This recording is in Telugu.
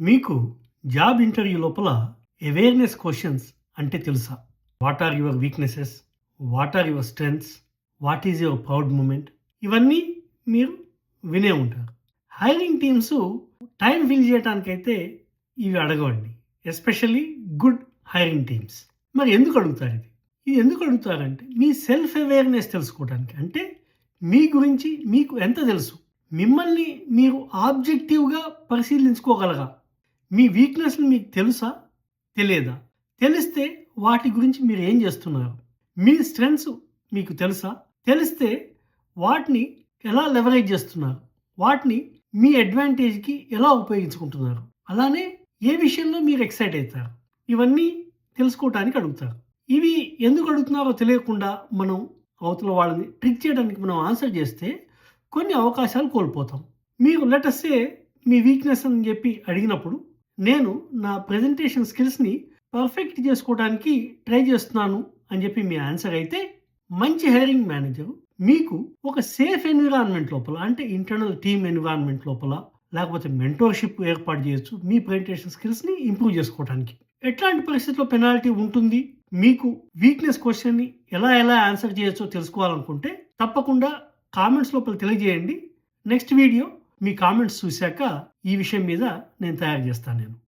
మీకు జాబ్ ఇంటర్వ్యూ లోపల అవేర్‌నెస్ క్వెషన్స్ అంటే తెలుసా? What are your weaknesses? What are your strengths? What is your proud moment? ఇవన్నీ మీరు వినే ఉంటారు. హైరింగ్ టీమ్స్ టైం ఫిల్ చేయటానికైతే ఇవి అడగవండి. Especially good hiring teams. మరి ఎందుకు అడుగుతారు ఇది? ఇది ఎందుకు అడుగుతారంటే మీ సెల్ఫ్ అవేర్‌నెస్ తెలుసుకోవడానికి. అంటే మీ గురించి మీకు ఎంత తెలుసు? మిమ్మల్ని మీరు ఆబ్జెక్టివ్‌గా పరిశీలించుకోగలరా? మీ వీక్‌నెస్‌లు మీకు తెలుసా? తెలియదా? తెలిస్తే వాటి గురించి మీరు ఏం చేస్తున్నారు? మీ స్ట్రెంగ్త్స్ మీకు తెలుసా? తెలిస్తే వాటిని ఎలా లెవరేజ్ చేస్తున్నారు? వాటిని మీ అడ్వాంటేజ్‌కి ఎలా ఉపయోగించుకుంటున్నారు? అలానే ఏ విషయంలో మీరు ఎక్సైట్ అయితారు? ఇవన్నీ తెలుసుకోవటానికి అడుగుతారు. ఇవి ఎందుకు అడుగుతున్నారో తెలియకుండా మనం అవతల వాళ్ళని ట్రిక్ చేయడానికి మనం ఆన్సర్ చేస్తే కొన్ని అవకాశాలు కోల్పోతాం. మీరు లెట్ అస్ సే మీ వీక్‌నెస్ అని చెప్పి అడిగినప్పుడు నేను నా ప్రెజెంటేషన్ స్కిల్స్‌ని పర్ఫెక్ట్ చేసుకోవడానికి ట్రై చేస్తున్నాను అని చెప్పి మీ ఆన్సర్ అయితే మంచి హైరింగ్ మేనేజర్ మీకు ఒక సేఫ్ ఎన్విరాన్మెంట్ లోపల అంటే ఇంటర్నల్ టీమ్ ఎన్విరాన్మెంట్ లోపల లేకపోతే మెంటోర్‌షిప్ ఏర్పాటు చేయొచ్చు మీ ప్రెజెంటేషన్ స్కిల్స్‌ని ఇంప్రూవ్ చేసుకోవడానికి. ఎట్లాంటి పరిస్థితిలో పెనాల్టీ ఉంటుంది? మీకు వీక్‌నెస్ క్వెషన్‌ని ఎలా ఆన్సర్ చేయొచ్చో తెలుసుకోవాలనుకుంటే తప్పకుండా కామెంట్స్ లోపల తెలియజేయండి. నెక్స్ట్ వీడియో మీ కామెంట్స్ చూసాక ఈ విషయం మీద నేను తయారు చేస్తాను నేను.